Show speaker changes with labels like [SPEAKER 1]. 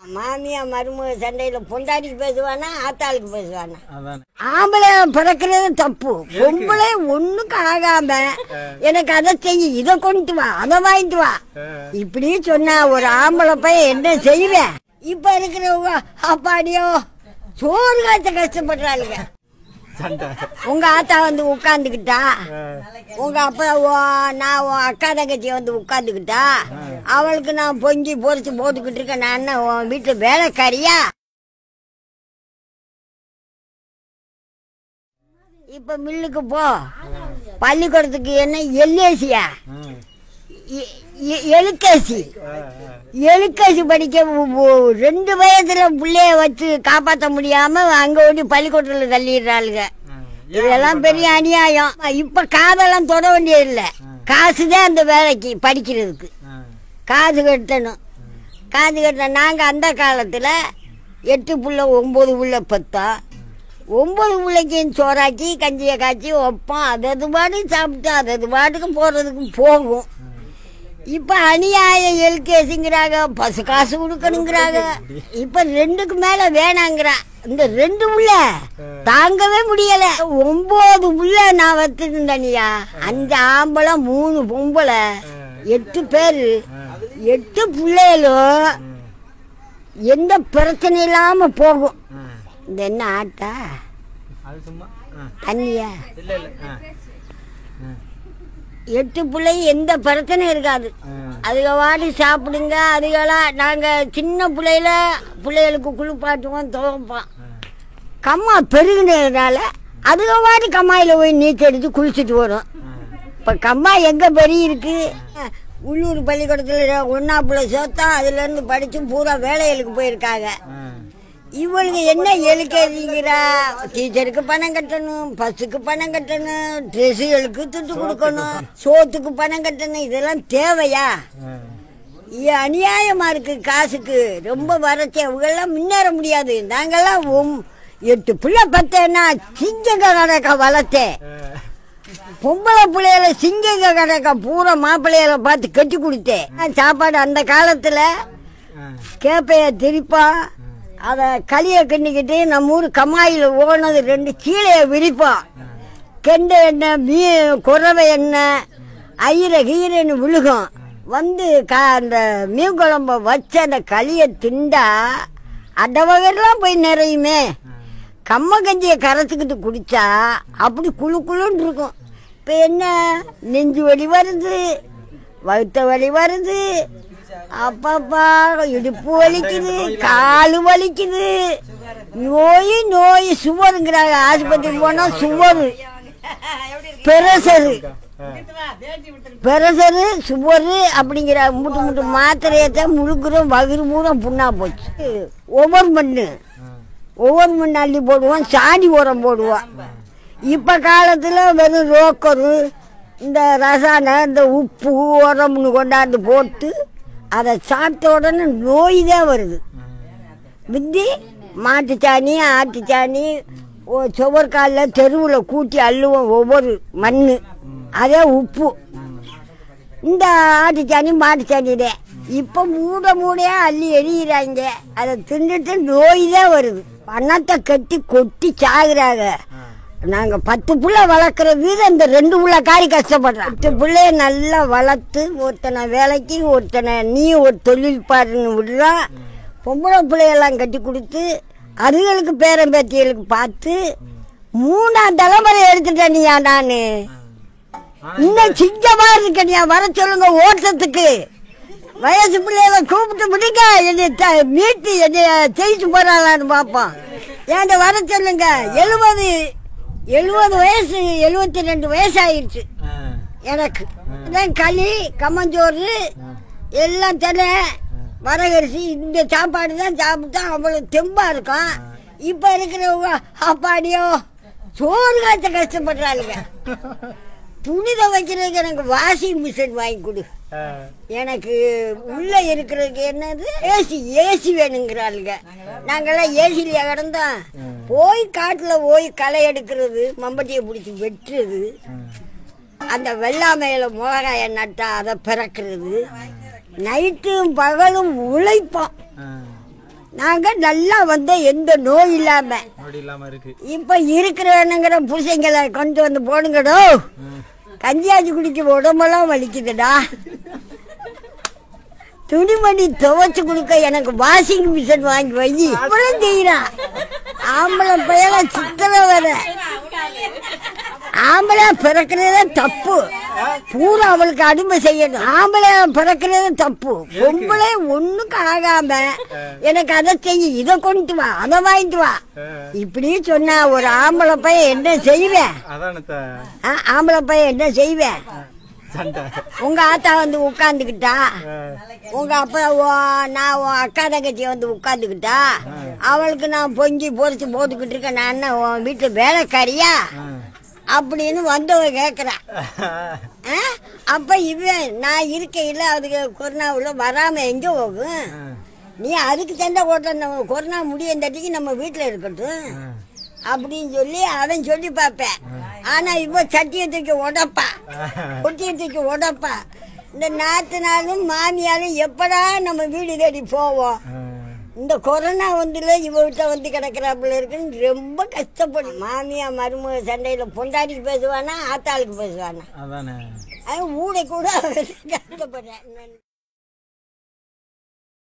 [SPEAKER 1] மாமியா மருமக சண்டையில பொண்டாட்டிக்கு பேசுவானா ஆத்தாளுக்கு பேசுவானா? ஆம்பளை பிறக்கிறது தப்பு. பொம்பளை ஒண்ணுக்கு ஆகாம எனக்கு அதை செய்ய, இதை கொண்டு வா, அதை வாங்கிட்டு வா இப்படி சொன்னா ஒரு ஆம்பளை பையன் என்ன செய்வேன்? இப்ப இருக்கிறவங்க அப்பாடியோ சோறு காய்ச்ச கஷ்டப்படுறாளுங்க. உங்க ஆத்தா வந்து உட்காந்துக்கிட்டா, உங்க அப்பா நான் அக்கா தங்கச்சி வந்து உட்காந்துக்கிட்டா, அவளுக்கு நான் பொங்கி பொறிச்சு போட்டுக்கிட்டு இருக்கேன். நான் என்ன உன் வீட்டுல வேலைக்காரியா? இப்ப மில்லுக்கு போ, பள்ளிக்கூடத்துக்கு என்ன எல்ஏசியா எலுக்கேசி படிக்க 2 வயதுல பிள்ளைய வச்சு காப்பாற்ற முடியாம அங்க ஓடி பள்ளிக்கூடத்துல தள்ளிடுறாளுங்க. இதெல்லாம் பெரிய அநியாயம். இப்ப காதெல்லாம் தொட வேண்டியது இல்லை, காசுதான் அந்த வேலைக்கு படிக்கிறதுக்கு. காசு கட்டணும், காசு கட்டணும். நாங்க அந்த காலத்துல 8 புள்ள 9 புள்ள பெத்தோம். 9 பிள்ளைக்கும் சோறாக்கி கஞ்சியை காய்ச்சி வைப்போம். அது பாட்டு சாப்பிட்டு அது பாட்டுக்கு போறதுக்கு போகும். இப்ப அநியாயம் எல்கேசிங்கிறாங்க, பசு காசு கொடுக்கணுங்கிறாங்க. இப்ப 2க்கு மேல வேணாங்கிறா. இந்த 2 புள்ள தாங்கவே முடியல. 9 புள்ள நான் வச்சிருந்தனியா, 5 ஆம்பளை 3 பொம்பளை, 8 பேரு. 8 பிள்ளைகளும் எந்த பிரச்சனை இல்லாம போகும். இந்த என்ன ஆட்டா தண்ணியா? 8 பிள்ளையும் எந்த பிரச்சனை இருக்காது. அதுக வாடி சாப்பிடுங்க. அதுகளாம் நாங்க சின்ன பிள்ளைகளுக்கு குளிப்பாட்டுவோம், துவைப்போம். கம்மா பெருகினதுனால அதுக வாடி கம்மாயில போய் நீச்சல் அடிச்சு குளிச்சுட்டு வரும். இப்ப கம்மா எங்க பெரிய இருக்கு? உள்ளூர் பள்ளிக்கூடத்துல 1ஆம் பிள்ளை சேர்த்தா அதுல இருந்து படிச்சு பூரா வேலைகளுக்கு போயிருக்காங்க. இவளுக்கு என்ன எலுக்கிறா? டீச்சருக்கு பணம் கட்டணும், பஸ்ஸுக்கு பணம் கட்டணும், ட்ரெஸ்ஸுகளுக்கு துட்டு கொடுக்கணும், சோத்துக்கு பணம் கட்டணும். இதெல்லாம் தேவையா? அநியாயமா இருக்கு. காசுக்கு ரொம்ப வறட்சி. அவங்கெல்லாம் முன்னேற முடியாது. நாங்கெல்லாம் 8 பிள்ளை பத்தேன்னா சிங்கங்க கணக்கா வளர்த்தேன். பொம்பளை பிள்ளைகள சிங்கங்க கணக்கா பூரா மாப்பிள்ளைகளை பார்த்து கட்டி கொடுத்தேன். சாப்பாடு அந்த காலத்துல கேப்பைய திரிப்போம், அதை களியை கிண்டிக்கிட்டு நம்ம ஊர் கம்மாயில் ஓனது 2 கீழையை விரிப்போம். கெண்டை எண்ணெய், குறவை எண்ணெய், கீரைன்னு விழுகும். வந்து அந்த மீன் குழம்ப வச்சு அந்த களியை திண்டா அந்த வகையெல்லாம் போய் நிறையுமே. கம்ம கஞ்சியை கரைச்சிக்கிட்டு குடிச்சா அப்படி குழு குழுன்னு இருக்கும். இப்போ என்ன நெஞ்சு வலி வருது, வயிற்று வலி வருது, அப்பப்பா இடுப்பு வலிக்குது, காலு வலிக்குது, நோய் சுவருங்கிறாங்க. ஆஸ்பத்திரி போனா சுவரு, பிரசரு சுவரு அப்படிங்கிற முட்டு மாத்திரையத்தை முழுக்கிறோம். வயிறு பூரா புண்ணா போச்சு. ஒவ்வொரு மண் அள்ளி போடுவோம், சாணி உரம் போடுவோம். இப்ப காலத்துல வெறும் ரோக்கரு, இந்த ரசாயன, இந்த உப்பு உரம்னு கொண்டாந்து போட்டு அதை சாப்பிட்ட உடனே நோய் தான் வருது. விந்தி மாட்டுச்சாணி, ஆட்டுச்சாணி, சுவர்காலில் தெருவில் கூட்டி அள்ளுவோம். ஒவ்வொரு மண் அதே உப்பு. இந்த ஆட்டுச்சாணி மாட்டுச்சாணிதே இப்போ மூடையா அள்ளி எறிகிறாங்க. அதை தின்னுட்டு நோய் தான் வருது. பணத்தை கட்டி கொட்டி சாகுறாங்க. நாங்க 10 பிள்ளை வளர்க்குற வீதம் இந்த 2 பிள்ளை காரி கஷ்டப்படுறோம். 10 பிள்ளைய நல்லா வளர்த்து ஒருத்தனை வேலைக்கு, ஒருத்தனை நீ ஒரு தொழில் பாருன்னு விடுறா. பொம்பளை பிள்ளையெல்லாம் கட்டி கொடுத்து அதுகளுக்கு பேரன் பேத்திகளுக்கு பார்த்து 3ஆம் தலைமுறை எடுத்துட்டேனியா. நானு இன்னும் சிங்கமா இருக்கனியா. வர சொல்லுங்க ஓட்டத்துக்கு. வயசு பிள்ளைகளை கூப்பிட்டு முடிக்க என்னை மீட்டு என்னை ஜெயிச்சு போறாளான்னு பார்ப்போம். ஏன்ட வர சொல்லுங்க. 70 வயசு, 72 வயசு ஆயிடுச்சு எனக்கு. களி, கம்மஞ்சோறு எல்லாம் தலை, வரகரிசி, இந்த சாப்பாடு தான் சாப்பிட்டா அவ்வளவு தெம்பா இருக்கும். இப்ப இருக்கிறவங்க அப்பாடியோ சோறு காய்ச்ச கஷ்டப்படுறாளுங்க. துணி துவைக்கிறதுக்கு எனக்கு வாஷிங் மிஷின் வாங்கி கொடு. எனக்கு உள்ள இருக்கிறதுக்கு என்னது ஏசி வேணுங்கிறாளுங்க. நாங்கெல்லாம் ஏசிலியா கிடந்தோம். போய் காட்டுல போய் களை எடுக்கிறது, மம்பட்டியை பிடிச்சி வெட்டுறது, அந்த வெள்ளாமையில மிளகாய நட்டா அதை பிறக்கிறது, நைட்டும் பகலும் உழைப்போம். நாங்க நல்லா வந்த எந்த நோய் இல்லாம
[SPEAKER 2] இருக்கு.
[SPEAKER 1] இப்ப இருக்கிறவனுங்கிற புருஷங்களை கொண்டு வந்து போடுங்கடோ. கஞ்சியாச்சி குடிக்க உடம்பெல்லாம் வலிக்குதுடா. துணிமணி துவைச்சு கொடுக்க எனக்கு வாஷிங் மிஷின் வாங்கி வை. இவ்வளவு செய்யறான். ஆம்பளை பையல சித்திர வர. ஆம்பளை பிறக்கிறதே தப்பு. பூரா அவளுக்கு அடிமை செய்யணும். ஆம்பளை பிறக்கிறதே தப்பு. பொம்பளை ஒண்ணுக்கு ஆகாம எனக்கு அதை செய்ய, இதை கொண்டு வா, அதை வாங்கிட்டு வா இப்படி சொன்னா ஒரு ஆம்பளை பையன் என்ன செய்வேன்? ஆம்பளை பையன் என்ன செய்வேன்? உங்க ஆத்தா வந்து உட்காந்துக்கிட்டா, உங்க அப்பா நான் அக்கா தங்கச்சி வந்து உட்காந்துக்கிட்டா, அவளுக்கு நான் பொங்கி பொறிச்சு போட்டுக்கிட்டு இருக்கேன், நான் என்ன உன் வீட்டு வேலைக்காரியா அப்படின்னு வந்தவ கேக்குறான். அப்ப இவன் நான் இருக்கையில அதுக்கு கொரோனாவுல வராம எங்க போகும்? நீ அதுக்கு சண்டை ஓட்ட, கொரோனா முடியும் தட்டிக்கு நம்ம வீட்டுல இருக்கட்டும் அப்படின்னு சொல்லி அவன் சொல்லி பார்ப்பேன். ஆனா இவ சட்டியை தூக்கி உடப்பா, கொட்டியை தூக்கி உடப்பா. இந்த நாத்தினாலும் மாமியாலும் எப்படா நம்ம வீடு தேடி போவோம்? இந்த கொரோனா வந்துல இவகிட்ட வந்து கிடக்குறாப்புல இருக்குன்னு ரொம்ப கஷ்டப்படும். மாமியா மருமக சண்டையில பொண்டாடிக்கு பேசுவானா, ஆத்தாளுக்கு பேசுவானா, அவன் ஊட கூட கஷ்டப்படுறேன்.